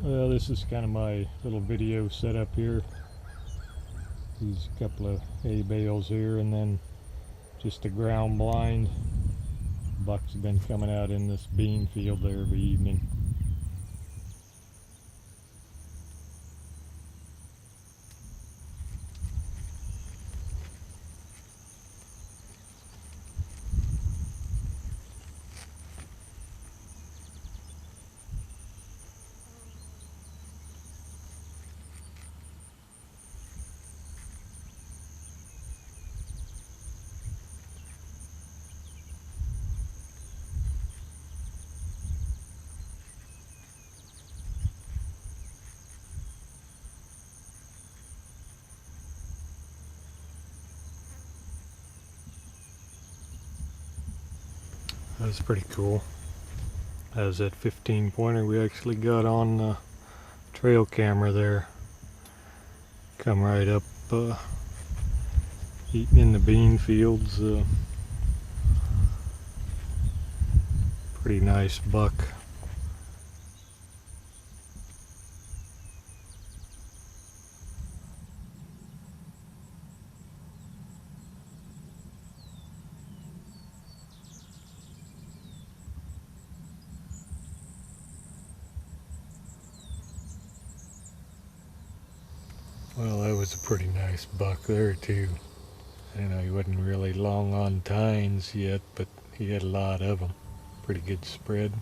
Well, this is kind of my little video setup here. These couple of hay bales here, and then just a ground blind. Bucks have been coming out in this bean field there every evening. That's pretty cool. That was that 15 pointer we actually got on the trail camera there. Come right up eating in the bean fields. Pretty nice buck. Well, that was a pretty nice buck there too. I know he wasn't really long on tines yet, but he had a lot of them. Pretty good spread.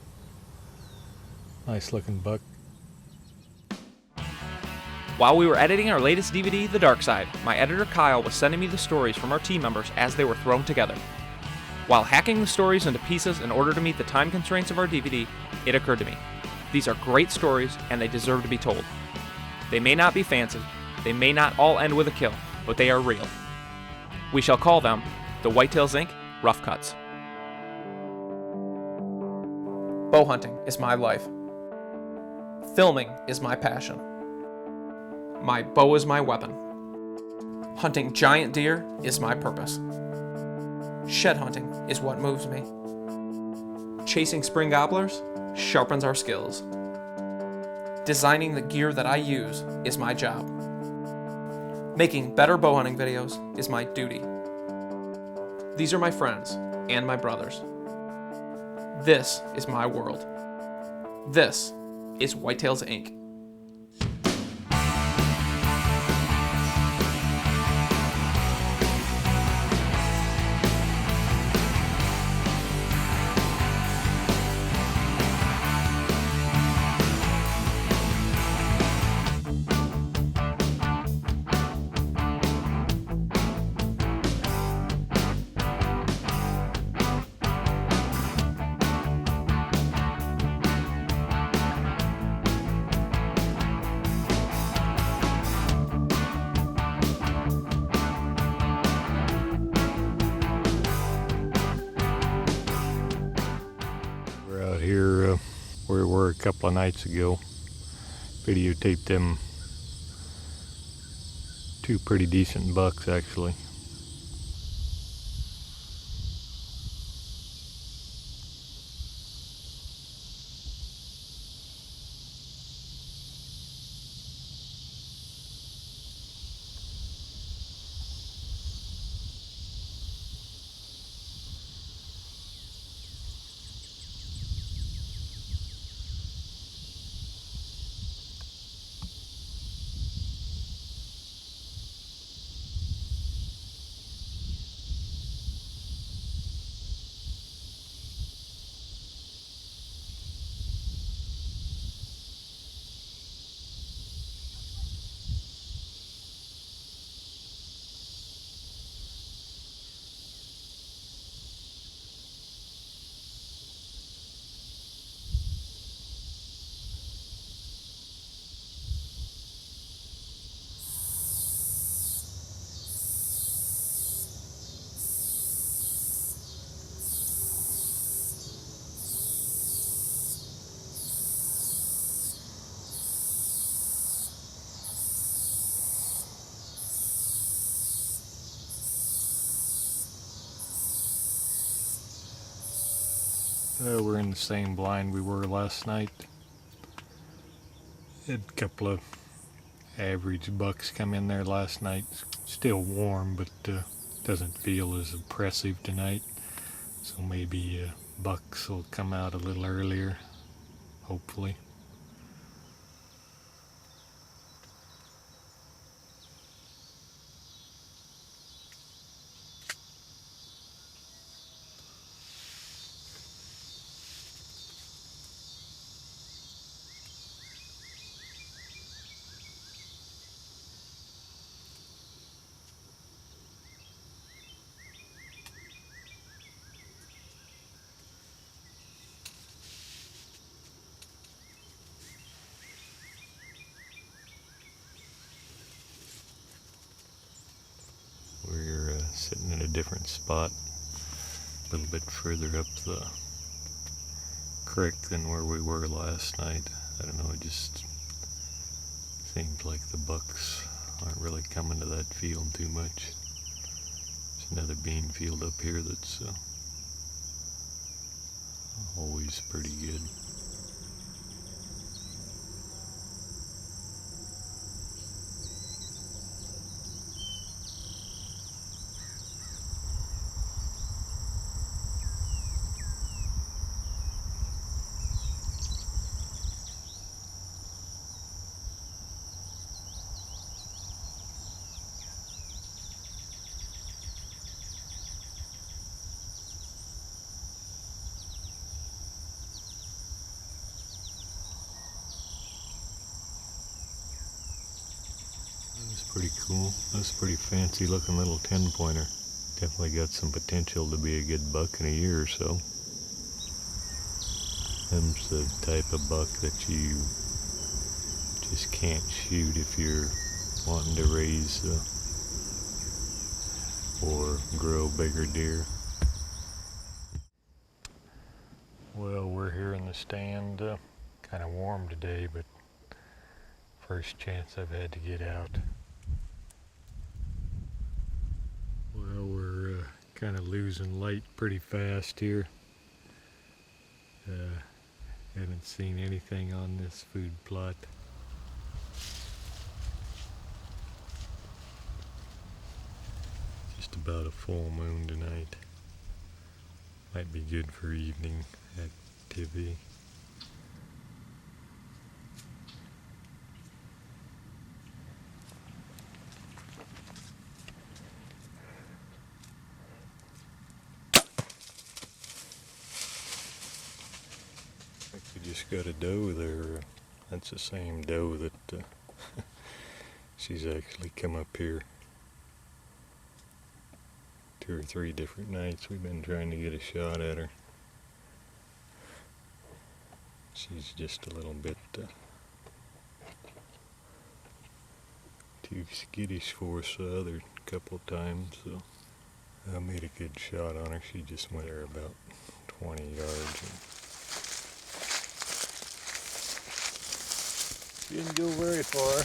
Nice looking buck. While we were editing our latest DVD, The Dark Side, my editor Kyle was sending me the stories from our team members as they were thrown together. While hacking the stories into pieces in order to meet the time constraints of our DVD, it occurred to me. These are great stories and they deserve to be told. They may not be fancy, they may not all end with a kill, but they are real. We shall call them the Whitetails Inc. Rough Cuts. Bow hunting is my life. Filming is my passion. My bow is my weapon. Hunting giant deer is my purpose. Shed hunting is what moves me. Chasing spring gobblers sharpens our skills. Designing the gear that I use is my job. Making better bow hunting videos is my duty. These are my friends and my brothers. This is my world. This is Whitetails Inc. Here where we were a couple of nights ago. Videotaped them two pretty decent bucks actually. We're in the same blind we were last night. Had a couple of average bucks come in there last night. Still warm, but doesn't feel as oppressive tonight. So maybe bucks will come out a little earlier, hopefully. We're sitting in a different spot, a little bit further up the creek than where we were last night. I don't know, it just seems like the bucks aren't really coming to that field too much. There's another bean field up here that's always pretty good. That's pretty cool. That's a pretty fancy looking little 10-pointer. Definitely got some potential to be a good buck in a year or so. Them's the type of buck that you just can't shoot if you're wanting to raise or grow bigger deer. Well, we're here in the stand. Kind of warm today, but first chance I've had to get out. Well, we're kind of losing light pretty fast here. Haven't seen anything on this food plot. Just about a full moon tonight. Might be good for evening activity. I think we just got a doe there. That's the same doe that she's actually come up here 2 or 3 different nights. We've been trying to get a shot at her. She's just a little bit too skittish for us the other couple of times, so I made a good shot on her. She just went there about 20 yards. Didn't go very far.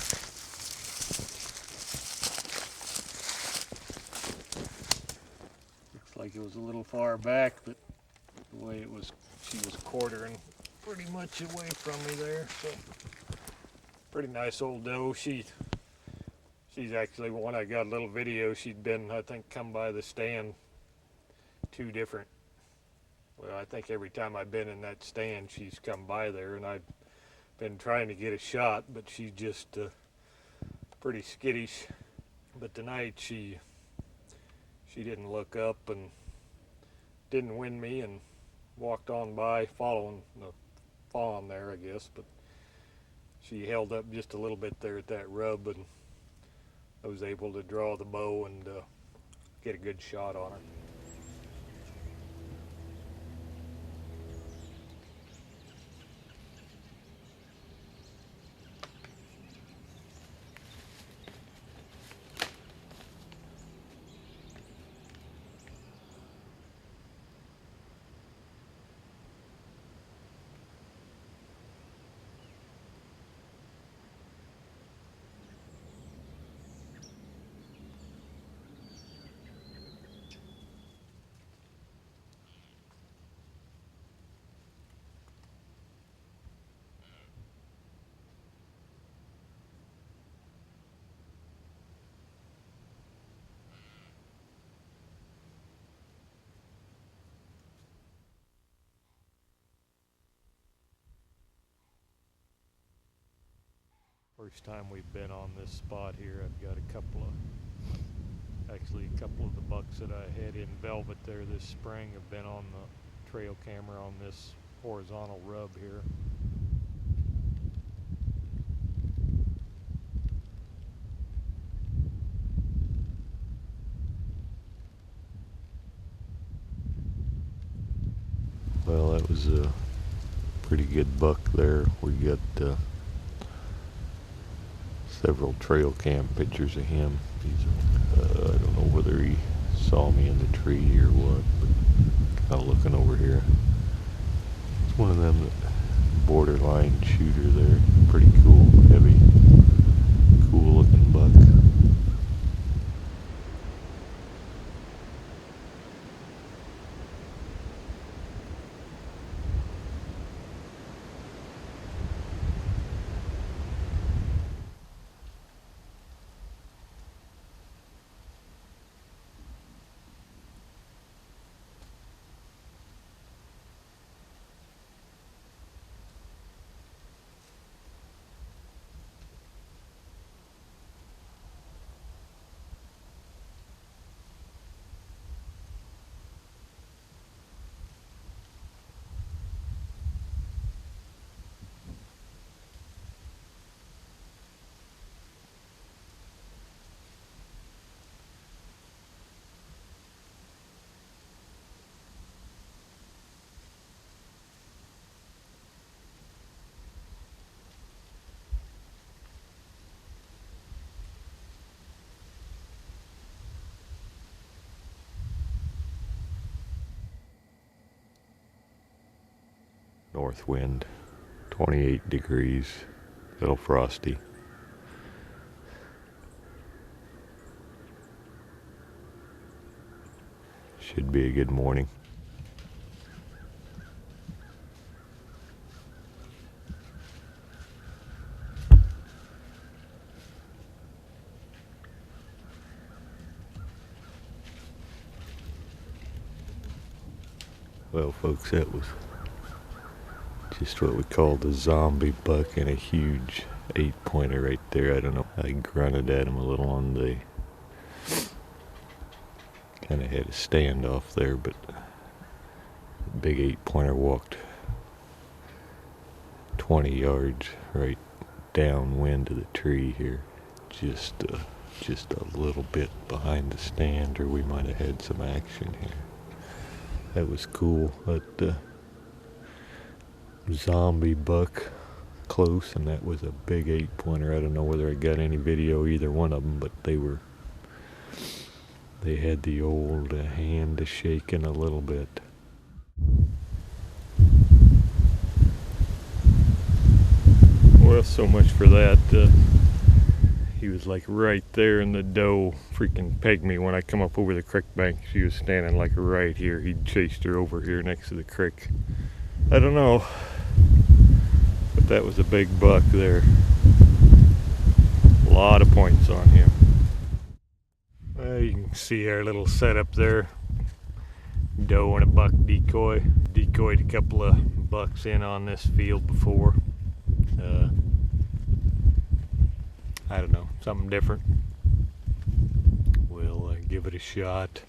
Looks like it was a little far back, but the way it was, she was quartering pretty much away from me there. So pretty nice old doe. She's actually one I got a little video. She'd been, I think, come by the stand 2 different. Well, I think every time I've been in that stand, she's come by there, and I've been trying to get a shot, but she's just pretty skittish. But tonight she didn't look up and didn't win me and walked on by following the fawn there, I guess. But she held up just a little bit there at that rub, and I was able to draw the bow and get a good shot on her. First time we've been on this spot here. I've got a couple of the bucks that I had in velvet there this spring have been on the trail camera on this horizontal rub here. Well, that was a pretty good buck there. We got several trail cam pictures of him. I don't know whether he saw me in the tree or what, but kind of looking over here. It's one of them borderline shooter there. Pretty cool, heavy, cool looking buck. North wind, 28 degrees, a little frosty. Should be a good morning. Well, folks, that was just what we call the zombie buck, and a huge 8-pointer right there. I don't know, I grunted at him a little on the, kind of had a standoff there, but the big 8-pointer walked 20 yards right downwind of the tree here, just a little bit behind the stand, or we might have had some action here. That was cool. That zombie buck close, and that was a big 8-pointer. I don't know whether I got any video either one of them, but they had the old hand shaking a little bit. Well, so much for that. He was like right there, and the doe freaking pegged me when I come up over the creek bank. She was standing like right here. He chased her over here next to the creek. I don't know, but that was a big buck there. A lot of points on him. Well, you can see our little setup there. Doe and a buck decoy. Decoyed a couple of bucks in on this field before. I don't know, something different. We'll give it a shot.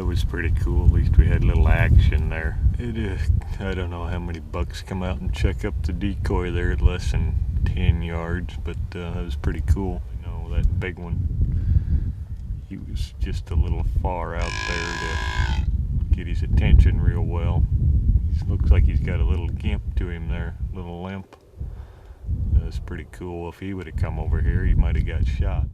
Was pretty cool. At least we had a little action there. I don't know how many bucks come out and check up the decoy there at less than 10 yards, but that was pretty cool. You know, that big one, he was just a little far out there to get his attention real well. He looks like he's got a little gimp to him there, little limp. That's pretty cool. If he would have come over here, he might have got shot.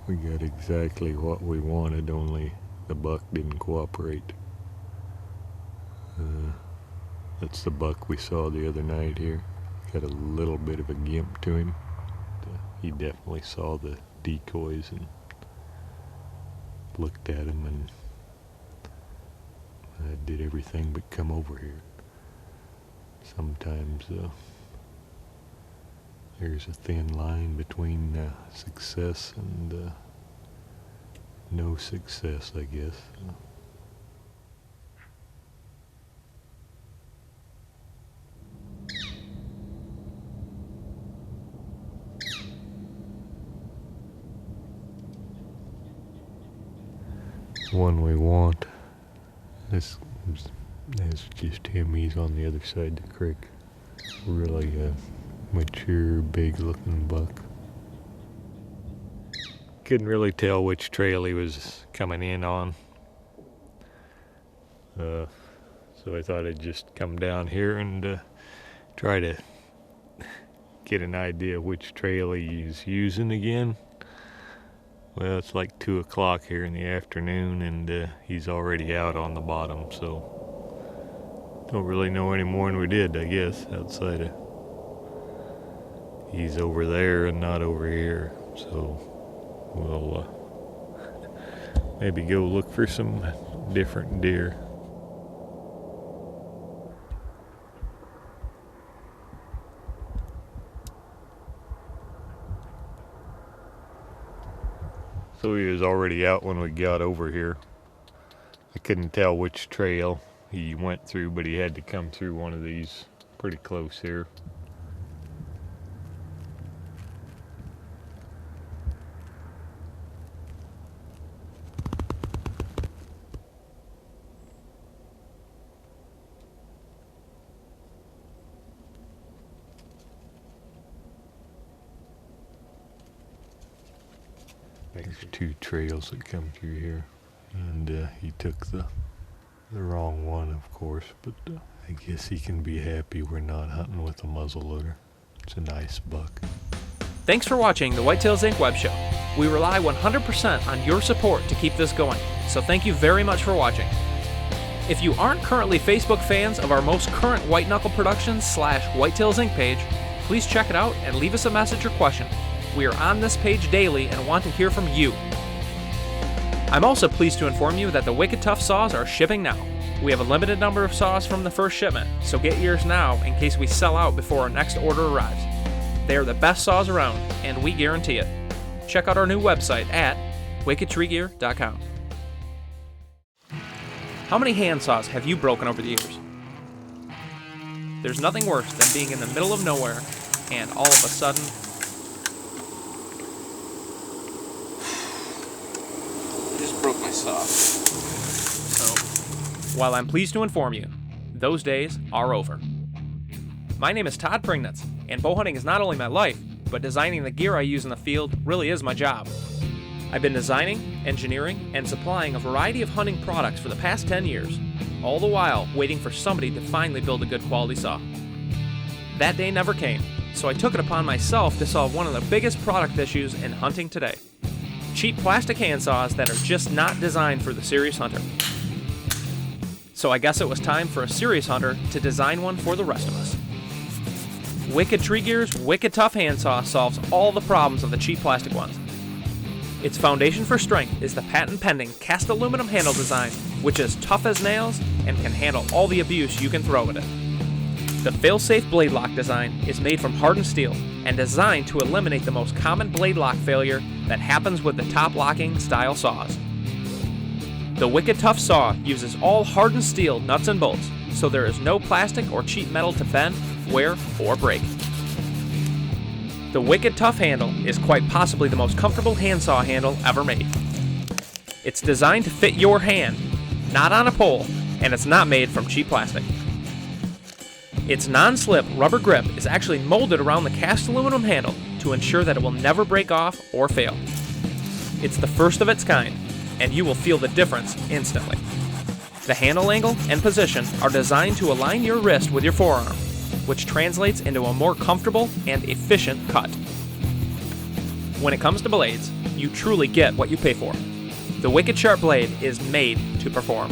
We got exactly what we wanted, only the buck didn't cooperate. That's the buck we saw the other night here. Got a little bit of a gimp to him. He definitely saw the decoys and looked at him and did everything but come over here. Sometimes there's a thin line between success and no success, I guess. The one we want, this is just him. He's on the other side of the creek. Really mature, big looking buck. Couldn't really tell which trail he was coming in on. So I thought I'd just come down here and try to get an idea which trail he's using again. Well, it's like 2 o'clock here in the afternoon, and he's already out on the bottom, so don't really know any more than we did, I guess, outside of he's over there and not over here. So we'll maybe go look for some different deer. So he was already out when we got over here. I couldn't tell which trail he went through, but he had to come through one of these pretty close here. There's 2 trails that come through here, and he took the wrong one, of course, but I guess he can be happy we're not hunting with a muzzleloader. It's a nice buck. Thanks for watching the Whitetails Inc. web show. We rely 100% on your support to keep this going, so thank you very much for watching. If you aren't currently Facebook fans of our most current White Knuckle Productions / Whitetails Inc. page, please check it out and leave us a message or question. We are on this page daily and want to hear from you. I'm also pleased to inform you that the Wicked Tough saws are shipping now. We have a limited number of saws from the first shipment, so get yours now in case we sell out before our next order arrives. They are the best saws around, and we guarantee it. Check out our new website at wickedtreegear.com. How many handsaws have you broken over the years? There's nothing worse than being in the middle of nowhere and all of a sudden, broke my saw. So, while I'm pleased to inform you, those days are over. My name is Todd Pringnitz, and bow hunting is not only my life, but designing the gear I use in the field really is my job. I've been designing, engineering, and supplying a variety of hunting products for the past 10 years, all the while waiting for somebody to finally build a good quality saw. That day never came, so I took it upon myself to solve one of the biggest product issues in hunting today. Cheap plastic handsaws that are just not designed for the serious hunter. So I guess it was time for a serious hunter to design one for the rest of us. Wicked Tree Gear's Wicked Tough handsaw solves all the problems of the cheap plastic ones. Its foundation for strength is the patent-pending cast aluminum handle design, which is tough as nails and can handle all the abuse you can throw at it. The fail-safe blade lock design is made from hardened steel and designed to eliminate the most common blade lock failure that happens with the top locking style saws. The Wicked Tough saw uses all hardened steel nuts and bolts, so there is no plastic or cheap metal to bend, wear, or break. The Wicked Tough handle is quite possibly the most comfortable handsaw handle ever made. It's designed to fit your hand, not on a pole, and it's not made from cheap plastic. Its non-slip rubber grip is actually molded around the cast aluminum handle to ensure that it will never break off or fail. It's the first of its kind, and you will feel the difference instantly. The handle angle and position are designed to align your wrist with your forearm, which translates into a more comfortable and efficient cut. When it comes to blades, you truly get what you pay for. The Wicked Sharp blade is made to perform.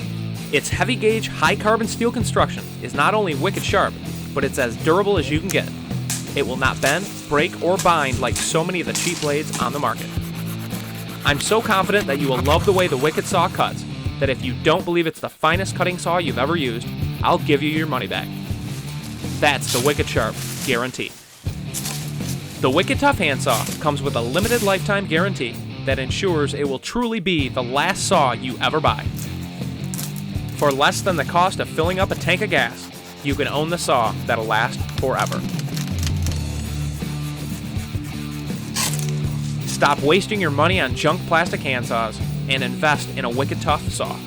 Its heavy gauge, high carbon steel construction is not only wicked sharp, but it's as durable as you can get. It will not bend, break, or bind like so many of the cheap blades on the market. I'm so confident that you will love the way the Wicked saw cuts that if you don't believe it's the finest cutting saw you've ever used, I'll give you your money back. That's the Wicked Sharp guarantee. The Wicked Tough handsaw comes with a limited lifetime guarantee that ensures it will truly be the last saw you ever buy. For less than the cost of filling up a tank of gas, you can own the saw that'll last forever. Stop wasting your money on junk plastic handsaws and invest in a Wicked Tough saw.